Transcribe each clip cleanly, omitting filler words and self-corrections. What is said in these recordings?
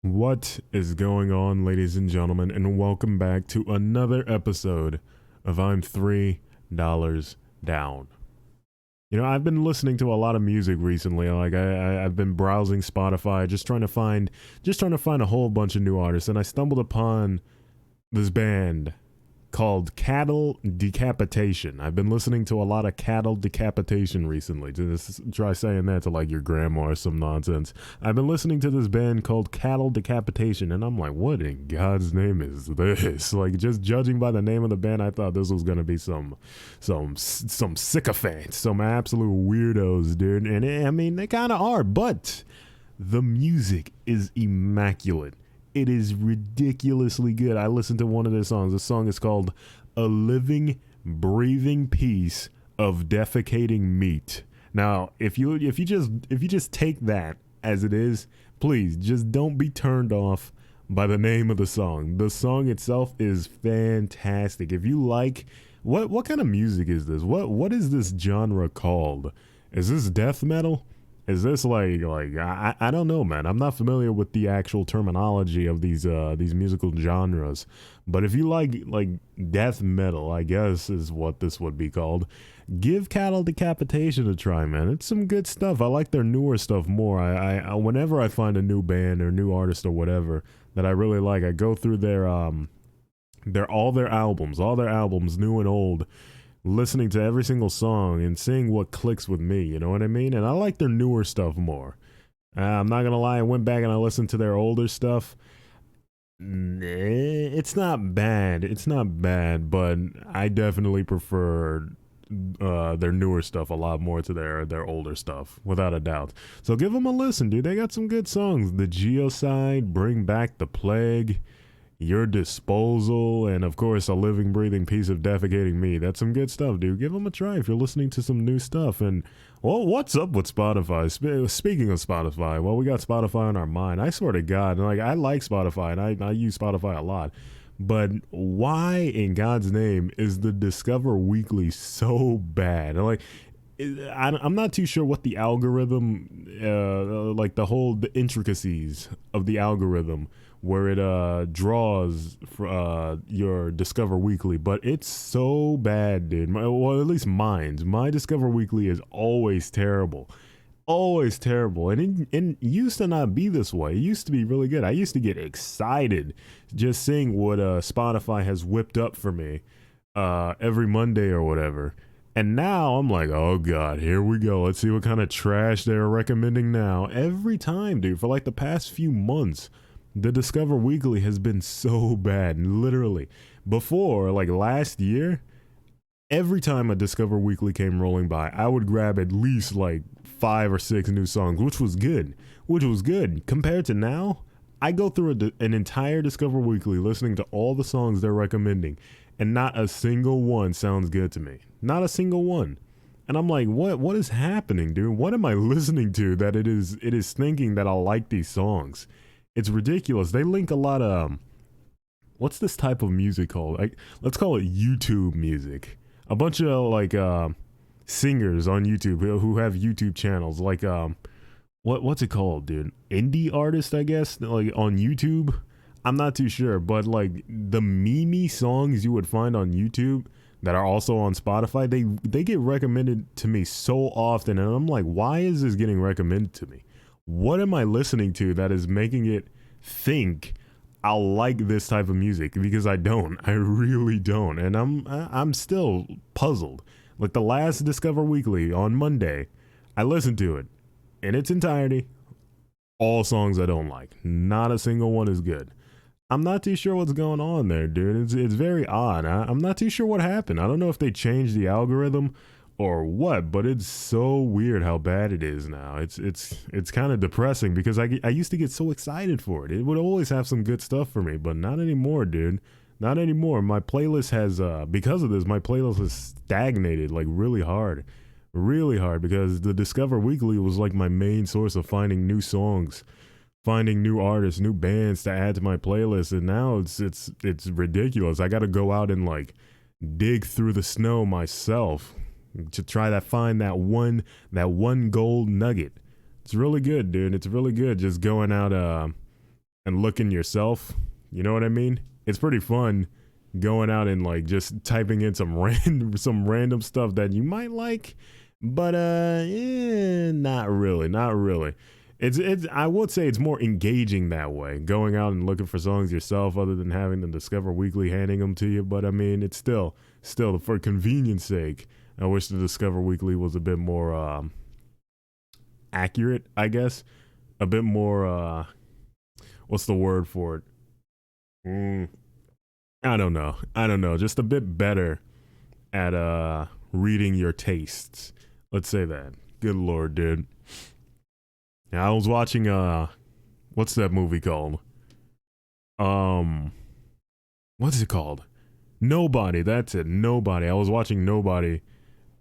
What is going on, ladies and gentlemen, and welcome back to another episode of I'm $3 Down. I've been listening to a lot of music recently. Like I've been browsing Spotify, just trying to find a whole bunch of new artists, and I stumbled upon this band called Cattle Decapitation. I've been listening to a lot of Cattle Decapitation recently. Just try saying that to like your grandma or some nonsense. I've been listening to this band called Cattle Decapitation, and I'm like, what in God's name is this? Like, just judging by the name of the band, I thought this was gonna be some sycophants, some absolute weirdos, dude. And I mean, they kind of are, but the music is immaculate. It is ridiculously good. I listened to one of their songs. The song is called "A Living, Breathing Piece of Defecating Meat." Now, if you just take that as it is, please just don't be turned off by the name of the song. The song itself is fantastic. If you like what kind of music is this? What is this genre called? Is this death metal? Is this I don't know, man. I'm not familiar with the actual terminology of these musical genres, but if you like death metal, I guess is what this would be called. Give Cattle Decapitation a try, man. It's some good stuff. I like their newer stuff more. I whenever I find a new band or new artist or whatever that I really like, I go through all their albums, new and old, listening to every single song and seeing what clicks with me, you know what I mean? And I like their newer stuff more. I'm not gonna lie, I went back and I listened to their older stuff. It's not bad. It's not bad, but I definitely prefer their newer stuff a lot more to their older stuff, without a doubt. So give them a listen, dude. They got some good songs. The Geocide, Bring Back the Plague, Your Disposal, and of course, A Living, Breathing Piece of Defecating Me. That's some good stuff, dude. Give them a try if you're listening to some new stuff. And, well, what's up with Spotify? Speaking of Spotify, well, we got Spotify on our mind. I swear to God, like, I like Spotify, and I use Spotify a lot. But why in God's name is the Discover Weekly so bad? Like, I'm not too sure what the algorithm, like the intricacies of the algorithm where it draws for your Discover Weekly, but it's so bad, dude. Well, at least mine's. My Discover Weekly is always terrible, and it used to not be this way. It used to be really good. I used to get excited just seeing what Spotify has whipped up for me every Monday or whatever. And now I'm like, oh God, here we go. Let's see what kind of trash they're recommending now. Every time, dude, for like the past few months, the Discover Weekly has been so bad. Literally. Before, like last year, every time a Discover Weekly came rolling by, I would grab at least like 5 or 6 new songs, which was good. Which was good. Compared to now, I go through an entire Discover Weekly listening to all the songs they're recommending, and not a single one sounds good to me. Not a single one. And I'm like, what is happening, dude? What am I listening to that it is thinking that I like these songs? It's ridiculous. They link a lot of what's this type of music called? Like, let's call it YouTube music. A bunch of like singers on YouTube who have YouTube channels, like what's it called, dude? Indie artist, I guess, like on YouTube. I'm not too sure, but like the meme songs you would find on YouTube that are also on Spotify, they get recommended to me so often, and I'm like, why is this getting recommended to me? What am I listening to that is making it think I'll like this type of music? Because I don't. I really don't, and I'm still puzzled. Like the last Discover Weekly on Monday, I listened to it in its entirety. All songs I don't like. Not a single one is good. I'm not too sure what's going on there, dude. It's very odd. I'm not too sure what happened. I don't know if they changed the algorithm or what, but it's so weird how bad it is now. It's kind of depressing because I used to get so excited for it. It would always have some good stuff for me, but not anymore, dude. Not anymore. My playlist has because of this, my playlist has stagnated like really hard, because the Discover Weekly was like my main source of finding new songs, finding new artists, new bands to add to my playlist, and now it's ridiculous. I got to go out and like dig through the snow myself to try to find that one gold nugget. It's really good, dude. It's really good just going out and looking yourself. You know what I mean? It's pretty fun going out and like just typing in some random stuff that you might like, but not really, not really. It's I would say it's more engaging that way, going out and looking for songs yourself, other than having the Discover Weekly handing them to you. But I mean, it's still for convenience sake. I wish the Discover Weekly was a bit more accurate, I guess, a bit more what's the word for it? I don't know. Just a bit better at reading your tastes. Let's say that. Good lord, dude. Yeah, I was watching what's that movie called? What's it called? Nobody. That's it. Nobody. I was watching Nobody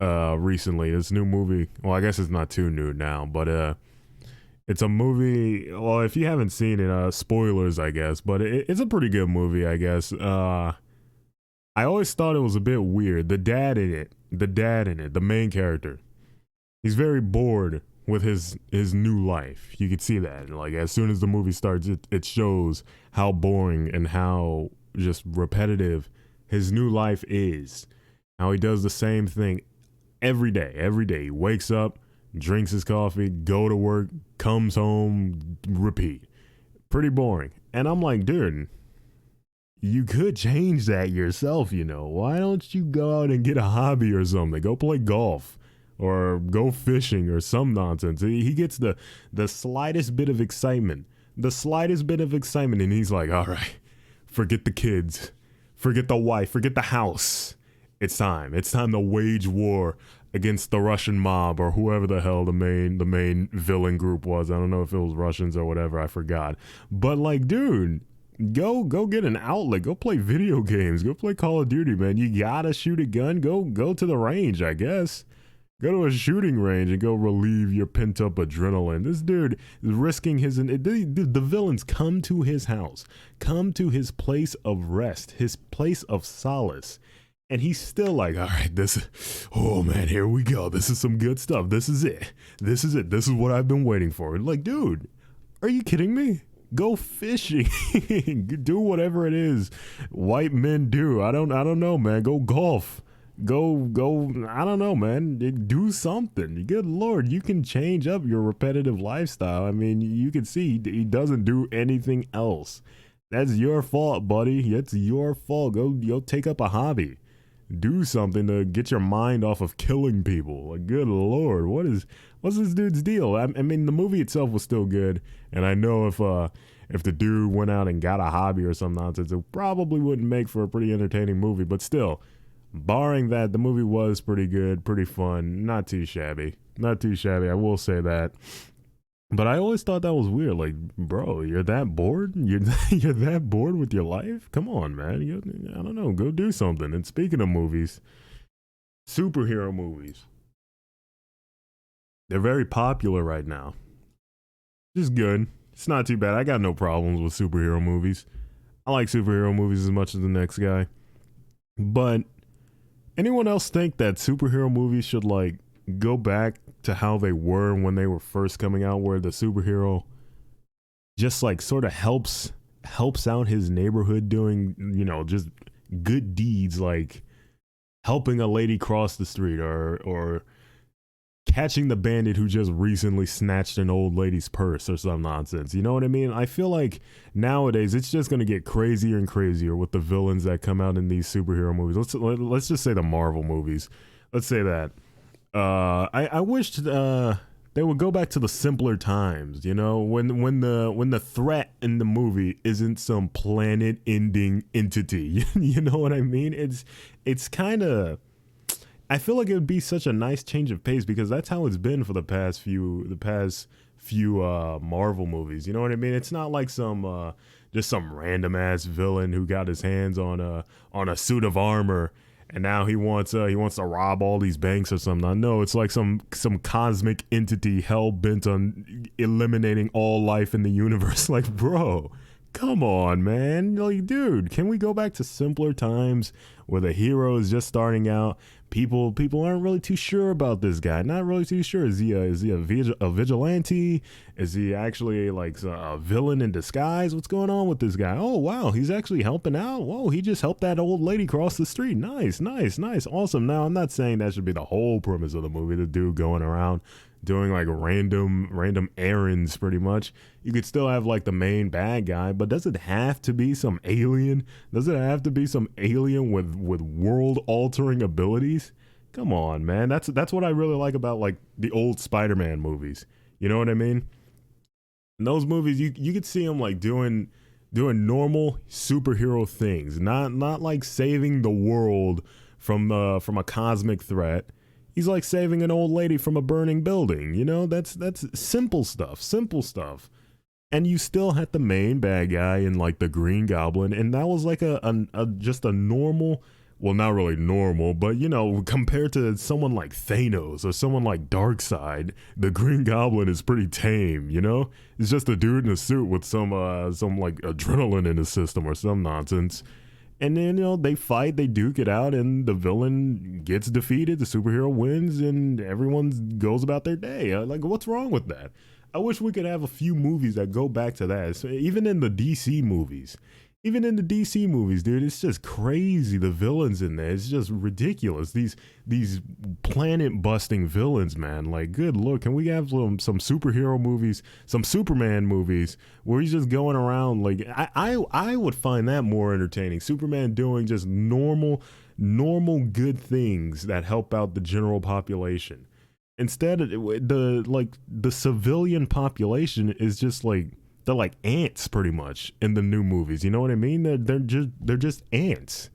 recently. This new movie. Well, I guess it's not too new now, but it's a movie. Well, if you haven't seen it, spoilers, I guess. But it's a pretty good movie, I guess. I always thought it was a bit weird. The dad in it, the main character, he's very bored with his new life. You could see that. Like, as soon as the movie starts, it shows how boring and how just repetitive his new life is. How he does the same thing every day. Every day he wakes up, drinks his coffee, go to work, comes home, repeat. Pretty boring. And I'm like, dude, you could change that yourself, you know. Why don't you go out and get a hobby or something? Go play golf or go fishing or some nonsense. He gets the slightest bit of excitement. And he's like, all right, forget the kids, forget the wife, forget the house. It's time to wage war against the Russian mob or whoever the hell the main villain group was. I don't know if it was Russians or whatever, I forgot. But like, dude, go get an outlet. Go play video games. Go play Call of Duty, man. You gotta shoot a gun. Go to the range, I guess. Go to a shooting range and go relieve your pent up adrenaline. This dude is risking the villains come to his house, come to his place of rest, his place of solace. And he's still like, all right, oh man, here we go. This is some good stuff. This is it. This is what I've been waiting for. Like, dude, are you kidding me? Go fishing. Do whatever it is white men do. I don't know, man. Go golf. Go, I don't know, man. Do something. Good lord, you can change up your repetitive lifestyle. I mean, you can see he doesn't do anything else. That's your fault, buddy. It's your fault. Go take up a hobby. Do something to get your mind off of killing people. Like, good lord, what's this dude's deal? I mean, the movie itself was still good, and I know if the dude went out and got a hobby or some nonsense, it probably wouldn't make for a pretty entertaining movie. But still, barring that, the movie was pretty good, pretty fun, not too shabby. I will say that. But I always thought that was weird. Like, bro, you're that bored? You're that bored with your life? Come on, man. I don't know. Go do something. And speaking of movies, superhero movies. They're very popular right now. Just good. It's not too bad. I got no problems with superhero movies. I like superhero movies as much as the next guy. But anyone else think that superhero movies should, like, go back to how they were when they were first coming out, where the superhero just like sort of helps out his neighborhood doing, you know, just good deeds, like helping a lady cross the street or catching the bandit who just recently snatched an old lady's purse or some nonsense. You know what I mean? I feel like nowadays it's just going to get crazier and crazier with the villains that come out in these superhero movies. Let's just say the Marvel movies. Let's say that. I wished they would go back to the simpler times, you know, when the threat in the movie isn't some planet-ending entity. You know what I mean? It's kind of, I feel like it would be such a nice change of pace, because that's how it's been for the past few Marvel movies. You know what I mean? It's not like just some random ass villain who got his hands on a suit of armor. And now he wants to rob all these banks or something. No, it's like some cosmic entity hell bent on eliminating all life in the universe. Like, bro, come on, man. Like, dude, can we go back to simpler times where the hero is just starting out? people aren't really too sure about this guy. Not really too sure. Is he a vigilante? Is he actually like a villain in disguise? What's going on with this guy? Oh wow, he's actually helping out. Whoa, he just helped that old lady cross the street. Nice, nice, nice, awesome. Now I'm not saying that should be the whole premise of the movie. The dude going around doing like random errands, pretty much. You could still have like the main bad guy, but does it have to be some alien? Does it have to be some alien with world altering abilities? Come on, man. That's what I really like about like the old Spider-Man movies. You know what I mean? In those movies, you could see him like doing normal superhero things, not like saving the world from a cosmic threat. He's like saving an old lady from a burning building. You know, that's simple stuff, simple stuff. And you still had the main bad guy in like the Green Goblin, and that was like a just a normal, well, not really normal, but you know, compared to someone like Thanos or someone like Darkseid, the Green Goblin is pretty tame. You know, it's just a dude in a suit with some like adrenaline in his system or some nonsense. And then, you know, they fight, they duke it out, and the villain gets defeated, the superhero wins, and everyone goes about their day. Like, what's wrong with that? I wish we could have a few movies that go back to that. So even in the DC movies. Even in the DC movies, dude, it's just crazy. The villains in there, it's just ridiculous. These planet busting villains, man. Like, good Lord, can we have some superhero movies, some Superman movies where he's just going around? Like, I would find that more entertaining. Superman doing just normal good things that help out the general population. Instead, the civilian population is just like, they're like ants pretty much in the new movies. You know what I mean? They're just ants,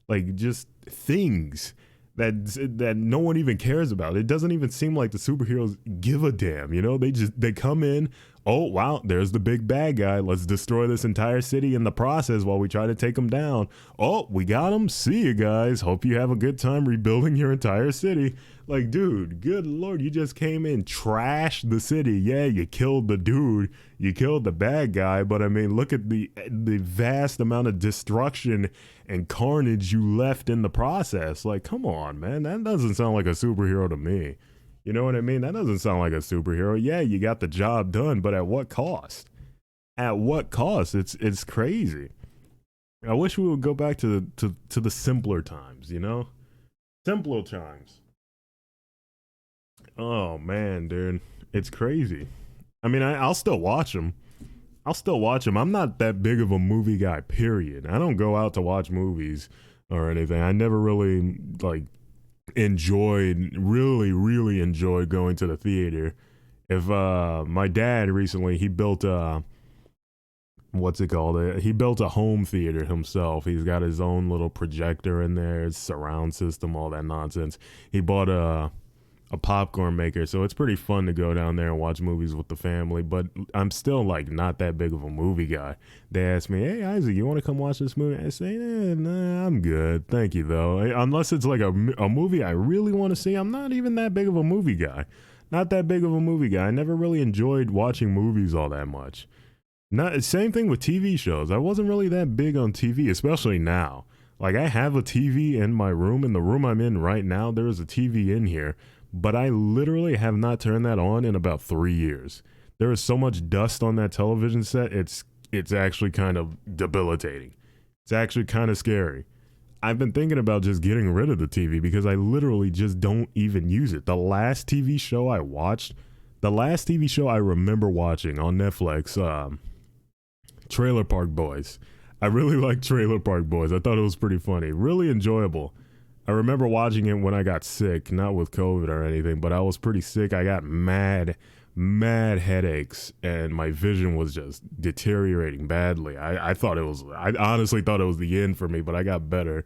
like just things that no one even cares about. It doesn't even seem like the superheroes give a damn. You know, they come in. Oh wow, there's the big bad guy. Let's destroy this entire city in the process while we try to take him down. Oh, we got him. See you guys. Hope you have a good time rebuilding your entire city. Like, dude, good Lord, you just came in, trashed the city. Yeah, you killed the dude, you killed the bad guy, but I mean, look at the vast amount of destruction and carnage you left in the process. Like, come on, man, that doesn't sound like a superhero to me. You know what I mean? That doesn't sound like a superhero. Yeah, you got the job done, but at what cost? At what cost? It's crazy. I wish we would go back to the simpler times, you know? Simpler times. Oh man, dude, it's crazy. I mean, I'll still watch them. I'll still watch them. I'm not that big of a movie guy, period. I don't go out to watch movies or anything. I never really like really enjoyed going to the theater. If my dad recently, he built what's it called? He built a home theater himself. He's got his own little projector in there, surround system, all that nonsense. He bought a popcorn maker, so it's pretty fun to go down there and watch movies with the family. But I'm still like not that big of a movie guy. They ask me, "Hey Isaac, you want to come watch this movie?" I say, "Nah, I'm good, thank you though." Unless it's like a movie I really want to see, I'm not even that big of a movie guy. Not that big of a movie guy. I never really enjoyed watching movies all that much. Not same thing with TV shows. I wasn't really that big on TV, especially now. Like, I have a TV in my room. In the room I'm in right now, there is a TV in here. But I literally have not turned that on in about 3 years. There is so much dust on that television set, it's actually kind of debilitating. It's actually kind of scary. I've been thinking about just getting rid of the TV because I literally just don't even use it. The last TV show I remember watching on Netflix, Trailer Park Boys. I really like Trailer Park Boys. I thought it was pretty funny, really enjoyable. I remember watching it when I got sick, not with COVID or anything, but I was pretty sick. I got mad headaches, and my vision was just deteriorating badly. I honestly thought it was the end for me, but I got better.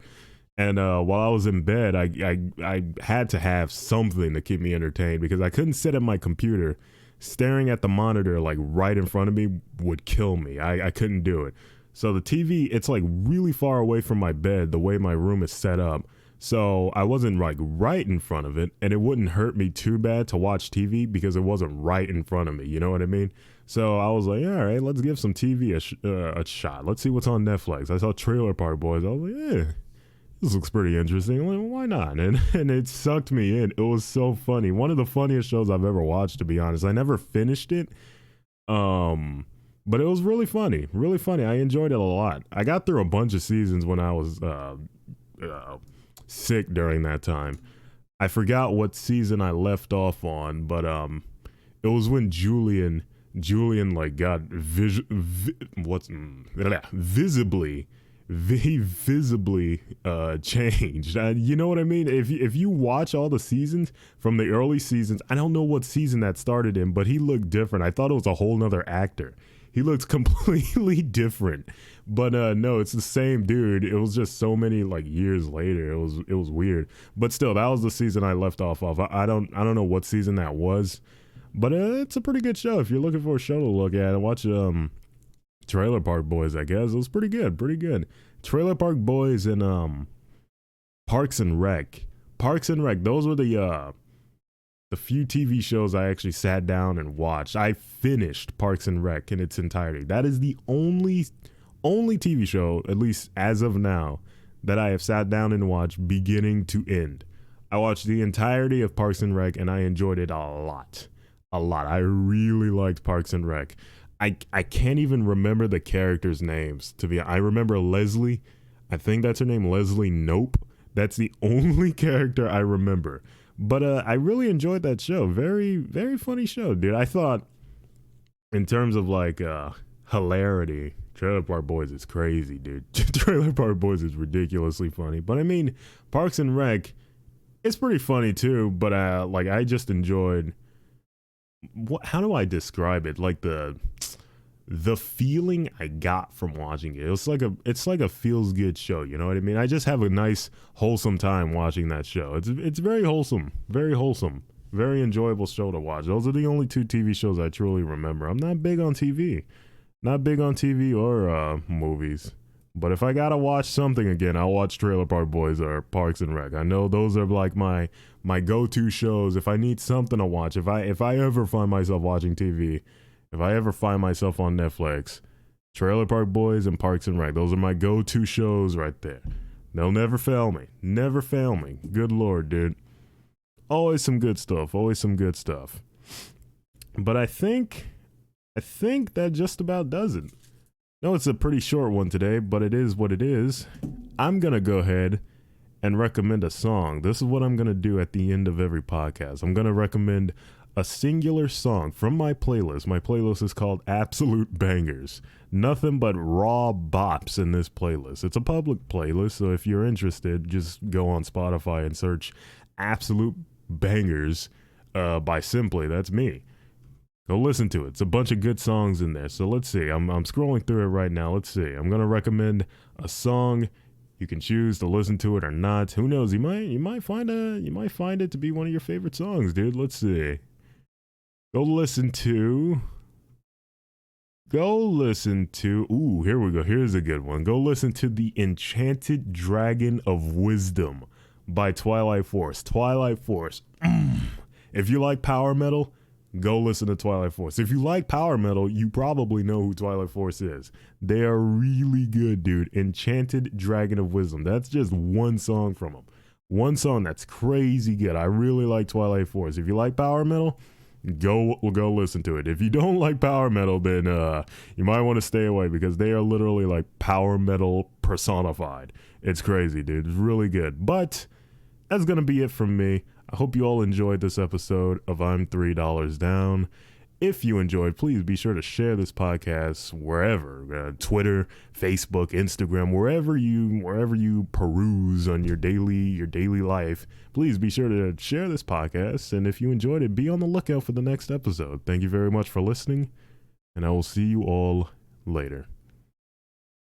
And while I was in bed, I had to have something to keep me entertained because I couldn't sit at my computer. Staring at the monitor like right in front of me would kill me. I couldn't do it. So the TV, it's like really far away from my bed, the way my room is set up. So I wasn't like right in front of it, and it wouldn't hurt me too bad to watch TV because it wasn't right in front of me. You know what I mean? So I was like, all right, let's give some TV a shot. Let's see what's on Netflix. I saw Trailer Park Boys. I was like, this looks pretty interesting. I'm like, why not? And it sucked me in. It was so funny. One of the funniest shows I've ever watched, to be honest. I never finished it. But it was really funny. Really funny. I enjoyed it a lot. I got through a bunch of seasons when I was sick during that time. I forgot what season I left off on, but it was when Julian like got visibly changed. You know what I mean? If you watch all the seasons from the early seasons, I don't know what season that started in, but he looked different. I thought it was a whole nother actor. He looks completely different. But no, it's the same dude. It was just so many like years later. It was weird. But still, that was the season I left off of. I don't know what season that was. But it's a pretty good show. If you're looking for a show to look at, watch Trailer Park Boys, I guess. It was pretty good. Trailer Park Boys and Parks and Rec. Parks and Rec, those were the few TV shows I actually sat down and watched. I finished Parks and Rec in its entirety. That is the only TV show, at least as of now, that I have sat down and watched beginning to end. I watched the entirety of Parks and Rec and I enjoyed it a lot. I really liked Parks and Rec. I can't even remember the characters' names. I remember Leslie. I think that's her name, Leslie Nope. That's the only character I remember. But I really enjoyed that show. Very, very funny show, dude. I thought, in terms of like hilarity, Trailer Park Boys is crazy, dude. Trailer Park Boys is ridiculously funny. But I mean, Parks and Rec, it's pretty funny too. But I just enjoyed. How do I describe it? Like the feeling I got from watching it. It's like a feels good show. You know what I mean? I just have a nice wholesome time watching that show. It's very wholesome, very enjoyable show to watch. Those are the only two TV shows I truly remember. I'm not big on TV or movies. But if I gotta watch something again, I'll watch Trailer Park Boys or Parks and Rec. I know those are like my go-to shows if I need something to watch. If I ever find myself watching TV, if I ever find myself on Netflix, Trailer Park Boys and Parks and Rec, those are my go-to shows right there. They'll never fail me. Never fail me. Good Lord, dude. Always some good stuff. But I think that just about does it. No, it's a pretty short one today, but it is what it is. I'm going to go ahead and recommend a song. This is what I'm going to do at the end of every podcast. I'm going to recommend a singular song from my playlist. My playlist is called Absolute Bangers. Nothing but raw bops in this playlist. It's a public playlist, so if you're interested, just go on Spotify and search Absolute Bangers by Simply. That's me. Go listen to it. It's a bunch of good songs in there. So let's see. I'm scrolling through it right now. Let's see. I'm gonna recommend a song. You can choose to listen to it or not. Who knows? You might find it to be one of your favorite songs, dude. Let's see. Go listen to. Ooh, here we go. Here's a good one. Go listen to The Enchanted Dragon of Wisdom by Twilight Force. Twilight Force. If you like power metal, go listen to Twilight Force. If you like power metal, you probably know who Twilight Force is. They are really good, dude. Enchanted Dragon of Wisdom. That's just one song from them. One song that's crazy good. I really like Twilight Force. If you like power metal, go listen to it. If you don't like power metal, then you might want to stay away because they are literally like power metal personified. It's crazy, dude. It's really good. But that's going to be it from me. I hope you all enjoyed this episode of I'm $3 Down. If you enjoyed, please be sure to share this podcast wherever, Twitter, Facebook, Instagram, wherever you peruse on your daily life. Please be sure to share this podcast. And if you enjoyed it, be on the lookout for the next episode. Thank you very much for listening, and I will see you all later.